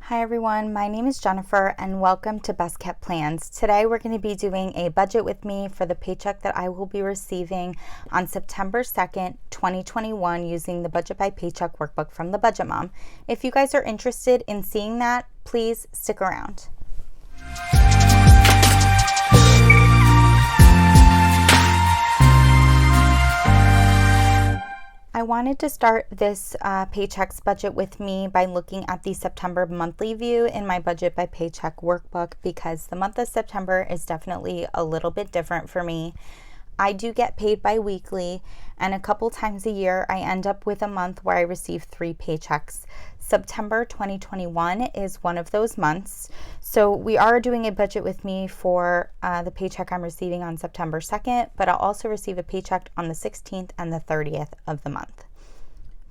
Hi everyone, my name is Jennifer and welcome to Best Kept Plans. Today we're going to be doing a budget with me for the paycheck that I will be receiving on September 2nd, 2021 using the Budget by Paycheck Workbook from the Budget Mom. If you guys are interested in seeing that, please stick around. I wanted to start this Paychecks budget with me by looking at the September monthly view in my Budget by Paycheck workbook because the month of September is definitely a little bit different for me. I do get paid bi-weekly, and a couple times a year I end up with a month where I receive 3 paychecks. September 2021 is one of those months. So we are doing a budget with me for the paycheck I'm receiving on September 2nd, but I'll also receive a paycheck on the 16th and the 30th of the month.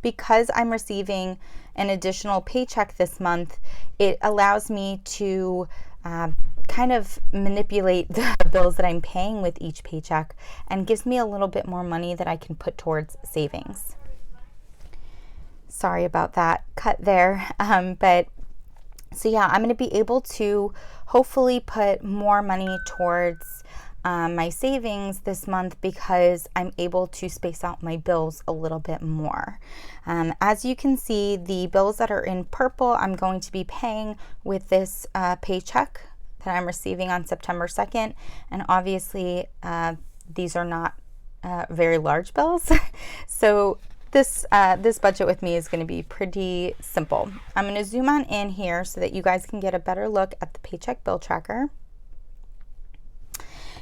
Because I'm receiving an additional paycheck this month, it allows me to kind of manipulate the bills that I'm paying with each paycheck and gives me a little bit more money that I can put towards savings. Sorry about that cut there. So yeah, I'm going to be able to hopefully put more money towards my savings this month because I'm able to space out my bills a little bit more. As you can see, the bills that are in purple, I'm going to be paying with this paycheck that I'm receiving on September 2nd. And obviously, these are not very large bills. So this budget with me is going to be pretty simple. I'm going to zoom on in here so that you guys can get a better look at the paycheck bill tracker.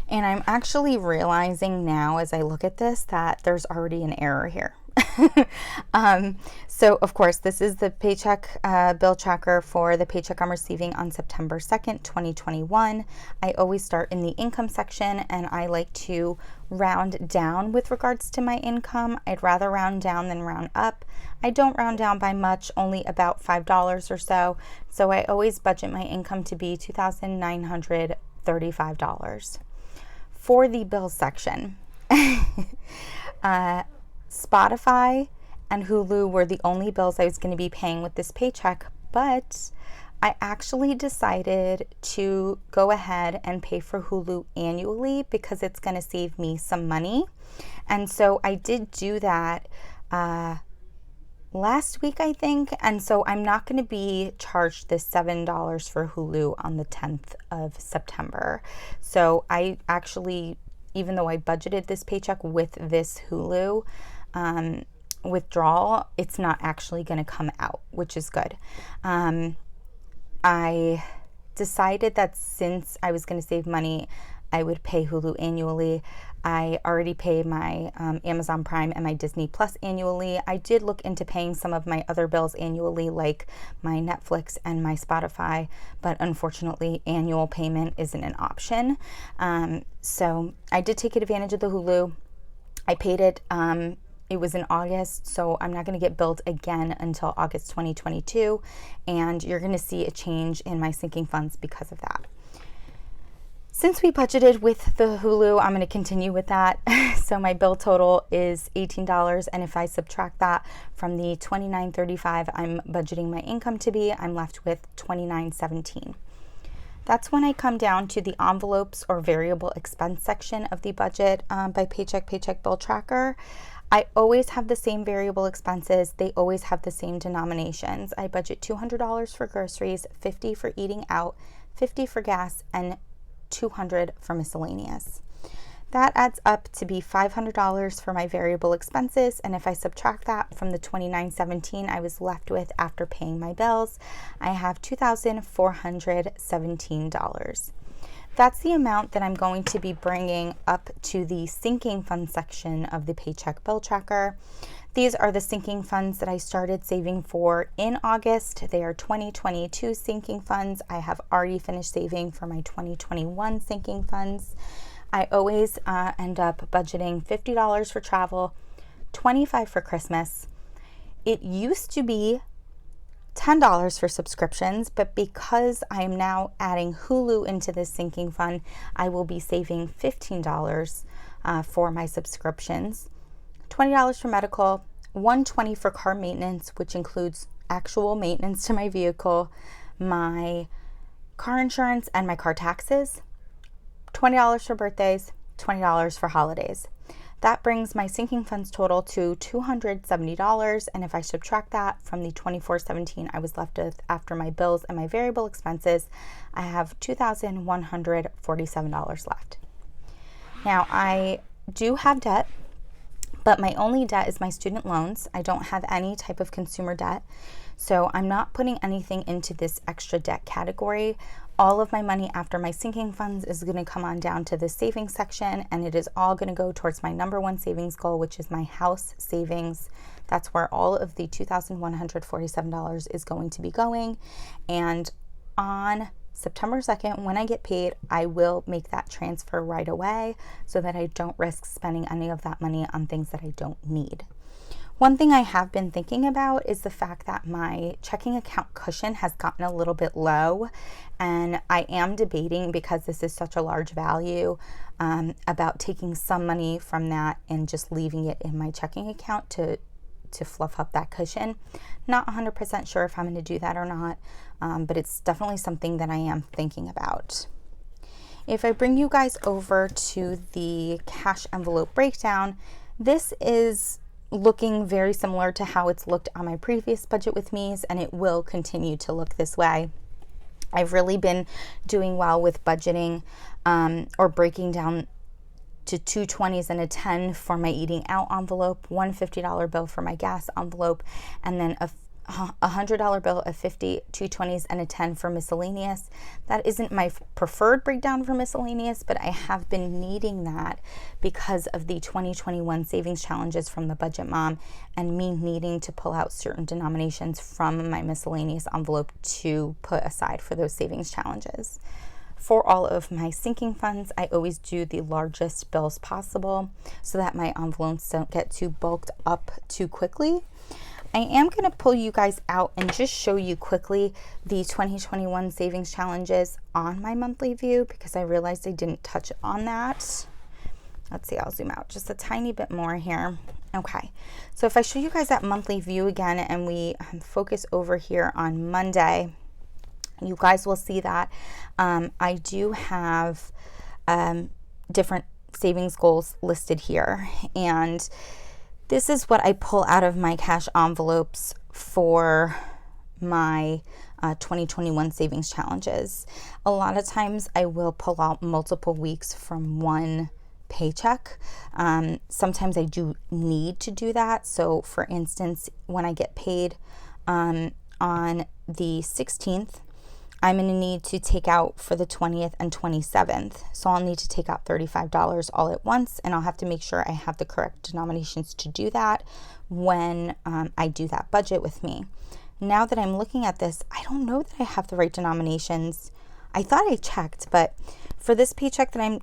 And I'm actually realizing now as I look at this that there's already an error here. So of course, this is the paycheck bill tracker for the paycheck I'm receiving on September 2nd, 2021. I always start in the income section and I like to round down with regards to my income. I'd rather round down than round up. I don't round down by much, only about $5 or so. So I always budget my income to be $2,935. For the bills section, Spotify and Hulu were the only bills I was going to be paying with this paycheck, but I actually decided to go ahead and pay for Hulu annually because it's going to save me some money. And so I did do that last week, I think. And so I'm not going to be charged this $7 for Hulu on the 10th of September. So I actually, even though I budgeted this paycheck with this Hulu withdrawal, it's not actually going to come out, which is good. I decided that since I was going to save money, I would pay Hulu annually. I already pay my Amazon Prime and my Disney Plus annually. I did look into paying some of my other bills annually, like my Netflix and my Spotify, but unfortunately, annual payment isn't an option. So I did take advantage of the Hulu. I paid it. It was in August, so I'm not going to get billed again until August 2022, and you're going to see a change in my sinking funds because of that. Since we budgeted with the Hulu, I'm going to continue with that. So my bill total is $18, and if I subtract that from the $29.35 I'm budgeting my income to be, I'm left with $29.17. That's when I come down to the envelopes or variable expense section of the budget by Paycheck Bill Tracker. I always have the same variable expenses. They always have the same denominations. I budget $200 for groceries, $50 for eating out, $50 for gas, and $200 for miscellaneous. That adds up to be $500 for my variable expenses, and if I subtract that from the $29.17 I was left with after paying my bills, I have $2,417. That's the amount that I'm going to be bringing up to the sinking fund section of the Paycheck Bill Tracker. These are the sinking funds that I started saving for in August. They are 2022 sinking funds. I have already finished saving for my 2021 sinking funds. I always end up budgeting $50 for travel, $25 for Christmas. It used to be $10 for subscriptions, but because I am now adding Hulu into this sinking fund, I will be saving $15 for my subscriptions, $20 for medical, $120 for car maintenance, which includes actual maintenance to my vehicle, my car insurance, and my car taxes. $20 for birthdays, $20 for holidays. That brings my sinking funds total to $270, and if I subtract that from the $24.17 I was left with after my bills and my variable expenses, I have $2,147 left. Now, I do have debt, but my only debt is my student loans. I don't have any type of consumer debt, so I'm not putting anything into this extra debt category. All of my money after my sinking funds is going to come on down to the savings section, and it is all going to go towards my number one savings goal, which is my house savings. That's where all of the $2,147 is going to be going. And on September 2nd, when I get paid, I will make that transfer right away so that I don't risk spending any of that money on things that I don't need. One thing I have been thinking about is the fact that my checking account cushion has gotten a little bit low, and I am debating, because this is such a large value, about taking some money from that and just leaving it in my checking account to fluff up that cushion. Not 100% sure if I'm going to do that or not, but it's definitely something that I am thinking about. If I bring you guys over to the cash envelope breakdown, this is looking very similar to how it's looked on my previous budget with me's, and it will continue to look this way. I've really been doing well with budgeting or breaking down to two 20s and a 10 for my eating out envelope, one $50 bill for my gas envelope, and then a $100 bill, a 50, two 20s, and a 10 for miscellaneous. That isn't my preferred breakdown for miscellaneous, but I have been needing that because of the 2021 savings challenges from the Budget Mom and me needing to pull out certain denominations from my miscellaneous envelope to put aside for those savings challenges. For all of my sinking funds, I always do the largest bills possible so that my envelopes don't get too bulked up too quickly. I am going to pull you guys out and just show you quickly the 2021 savings challenges on my monthly view, because I realized I didn't touch on that. Let's see, I'll zoom out just a tiny bit more here. Okay, so if I show you guys that monthly view again and we focus over here on Monday, you guys will see that I do have different savings goals listed here, and this is what I pull out of my cash envelopes for my 2021 savings challenges. A lot of times I will pull out multiple weeks from one paycheck. Sometimes I do need to do that. So for instance, when I get paid on the 16th, I'm going to need to take out for the 20th and 27th. So I'll need to take out $35 all at once, and I'll have to make sure I have the correct denominations to do that when I do that budget with me. Now that I'm looking at this, I don't know that I have the right denominations. I thought I checked, but for this paycheck that I'm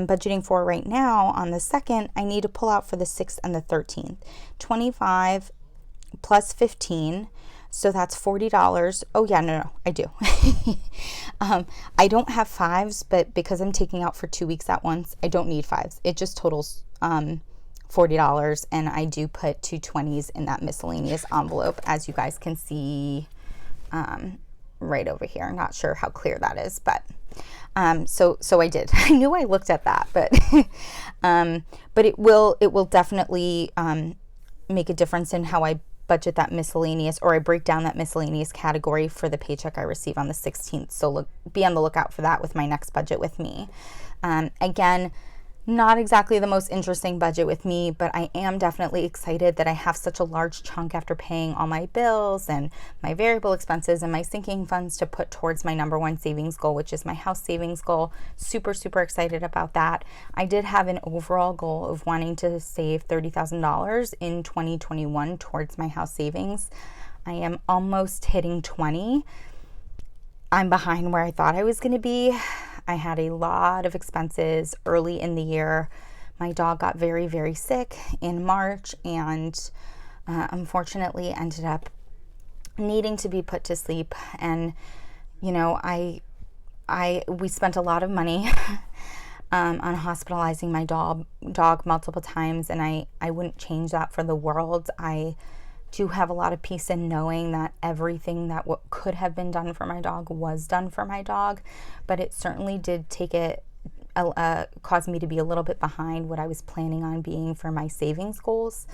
budgeting for right now on the 2nd, I need to pull out for the 6th and the 13th. 25 plus 15. So that's $40. Oh yeah, no, I do. I don't have fives, but because I'm taking out for 2 weeks at once, I don't need fives. It just totals $40, and I do put two 20s in that miscellaneous envelope, as you guys can see right over here. I'm not sure how clear that is, but so I did. I knew I looked at that, but it will definitely make a difference in how I budget that miscellaneous, or I break down that miscellaneous category for the paycheck I receive on the 16th. So be on the lookout for that with my next budget with me. Again, not exactly the most interesting budget with me, but I am definitely excited that I have such a large chunk after paying all my bills and my variable expenses and my sinking funds to put towards my number one savings goal, which is my house savings goal. Super, super excited about that. I did have an overall goal of wanting to save $30,000 in 2021 towards my house savings. I am almost hitting 20. I'm behind where I thought I was going to be. I had a lot of expenses early in the year. My dog got very, very sick in March, and unfortunately ended up needing to be put to sleep. And you know, we spent a lot of money on hospitalizing my dog multiple times, and I wouldn't change that for the world. I do have a lot of peace in knowing that everything that what could have been done for my dog was done for my dog, but it certainly did take it caused me to be a little bit behind what I was planning on being for my savings goals.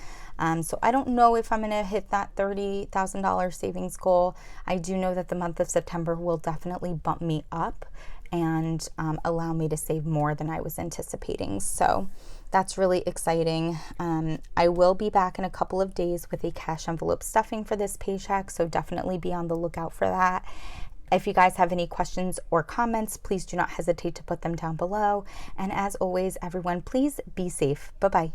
So I don't know if I'm going to hit that $30,000 savings goal. I do know that the month of September will definitely bump me up and allow me to save more than I was anticipating. So that's really exciting. I will be back in a couple of days with a cash envelope stuffing for this paycheck, so definitely be on the lookout for that. If you guys have any questions or comments, please do not hesitate to put them down below. And as always, everyone, please be safe. Bye-bye.